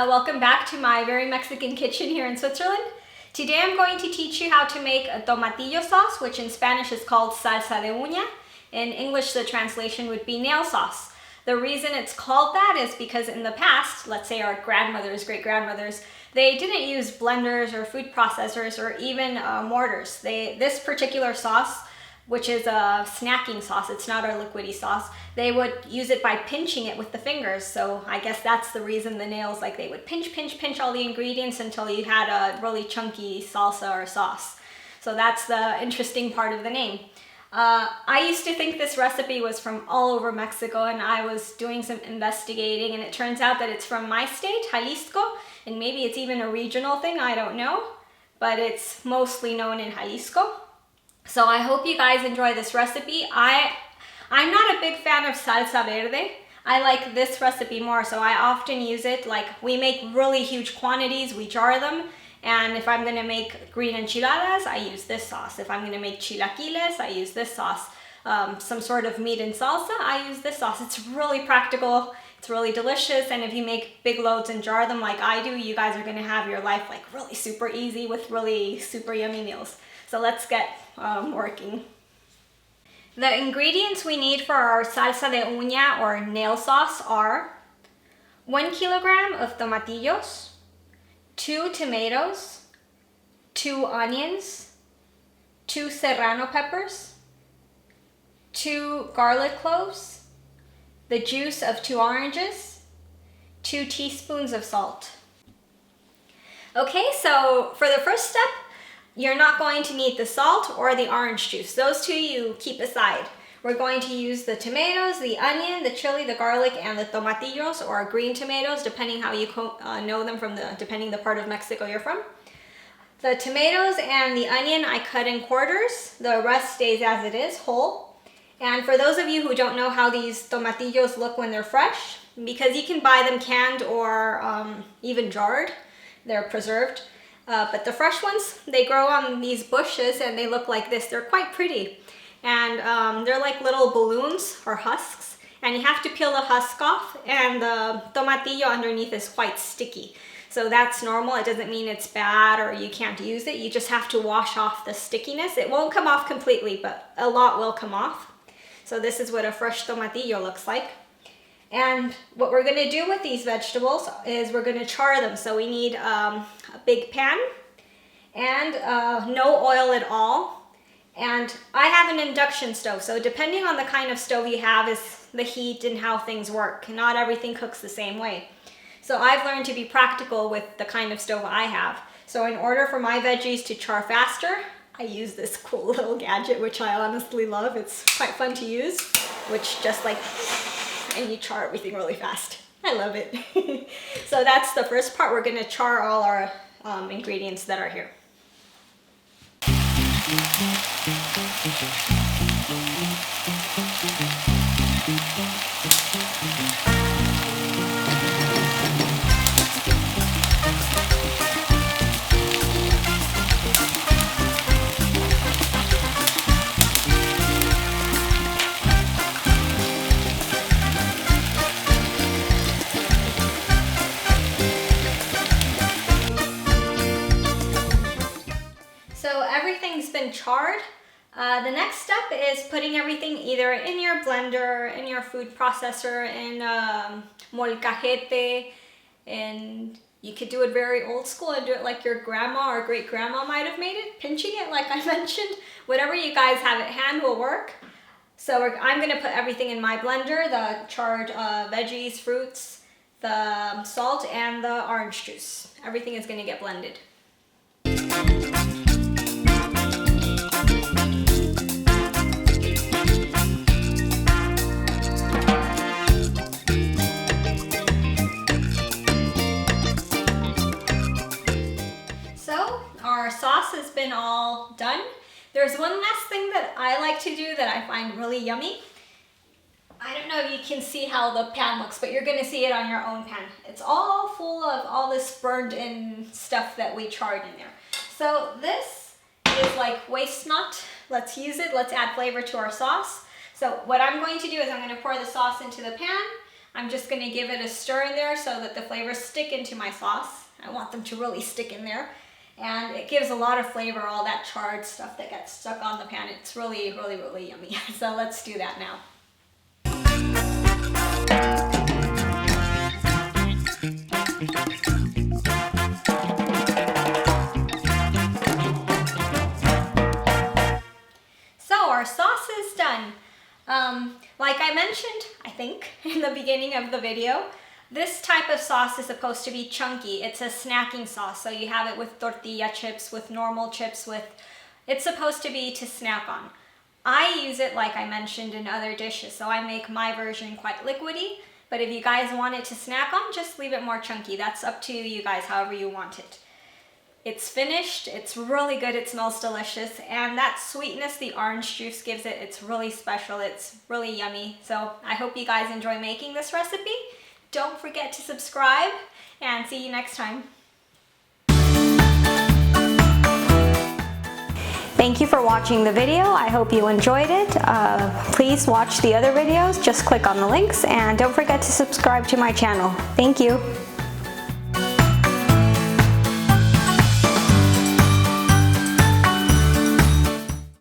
Welcome back to my very Mexican kitchen here in Switzerland. Today I'm going to teach you how to make a tomatillo sauce, which in Spanish is called salsa de uña. In English, the translation would be nail sauce. The reason it's called that is because in the past, let's say our grandmothers, great-grandmothers, they didn't use blenders or food processors or even mortars. This particular sauce, which is a snacking sauce, it's not our liquidy sauce, they would use it by pinching it with the fingers. So I guess that's the reason the nails, like they would pinch all the ingredients until you had a really chunky salsa or sauce. So that's the interesting part of the name. I used to think this recipe was from all over Mexico, and I was doing some investigating, and it turns out that it's from my state, Jalisco, and maybe it's even a regional thing, I don't know, but it's mostly known in Jalisco. So I hope you guys enjoy this recipe. I'm not a big fan of salsa verde. I like this recipe more, so I often use it. Like, we make really huge quantities, we jar them, and if I'm gonna make green enchiladas, I use this sauce. If I'm gonna make chilaquiles, I use this sauce. Some sort of meat and salsa, I use this sauce. It's really practical, it's really delicious, and if you make big loads and jar them like I do, you guys are gonna have your life like really super easy with really super yummy meals. So let's get working. The ingredients we need for our salsa de uña or nail sauce are 1 kilogram of tomatillos, 2 tomatoes, 2 onions, 2 serrano peppers, 2 garlic cloves, the juice of 2 oranges, 2 teaspoons of salt. Okay, so for the first step, you're not going to need the salt or the orange juice. Those two you keep aside. We're going to use the tomatoes, the onion, the chili, the garlic, and the tomatillos, or green tomatoes, depending how you know them depending the part of Mexico you're from. The tomatoes and the onion I cut in quarters. The rest stays as it is, whole. And for those of you who don't know how these tomatillos look when they're fresh, because you can buy them canned or even jarred, they're preserved. But the fresh ones, they grow on these bushes and they look like this. They're quite pretty. And they're like little balloons or husks. And you have to peel the husk off, and the tomatillo underneath is quite sticky. So that's normal. It doesn't mean it's bad or you can't use it. You just have to wash off the stickiness. It won't come off completely, but a lot will come off. So this is what a fresh tomatillo looks like. And what we're gonna do with these vegetables is we're gonna char them. So we need a big pan and no oil at all. And I have an induction stove. So depending on the kind of stove you have is the heat and how things work. Not everything cooks the same way. So I've learned to be practical with the kind of stove I have. So in order for my veggies to char faster, I use this cool little gadget, which I honestly love. It's quite fun to use, which just like, and you char everything really fast. I love it. So that's the first part. We're gonna char all our ingredients that are here. Everything's been charred. The next step is putting everything either in your blender, in your food processor, in molcajete, and you could do it very old school and do it like your grandma or great grandma might have made it, pinching it like I mentioned. Whatever you guys have at hand will work. So I'm gonna put everything in my blender, the charred veggies, fruits, the salt, and the orange juice. Everything is gonna get blended. Our sauce has been all done. There's one last thing that I like to do that I find really yummy. I don't know if you can see how the pan looks, but you're gonna see it on your own pan. It's all full of all this burned in stuff that we charred in there. So this is like waste not. Let's use it, let's add flavor to our sauce. So what I'm going to do is I'm gonna pour the sauce into the pan. I'm just gonna give it a stir in there so that the flavors stick into my sauce. I want them to really stick in there. And it gives a lot of flavor, all that charred stuff that gets stuck on the pan. It's really, really, really yummy. So let's do that now. So our sauce is done. Like I mentioned, I think, in the beginning of the video, this type of sauce is supposed to be chunky. It's a snacking sauce, so you have it with tortilla chips, with normal chips, it's supposed to be to snack on. I use it, like I mentioned, in other dishes, so I make my version quite liquidy, but if you guys want it to snack on, just leave it more chunky. That's up to you guys, however you want it. It's finished, it's really good, it smells delicious, and that sweetness the orange juice gives it, it's really special, it's really yummy. So I hope you guys enjoy making this recipe. Don't forget to subscribe, and see you next time. Thank you for watching the video. I hope you enjoyed it. Please watch the other videos. Just click on the links, and don't forget to subscribe to my channel. Thank you.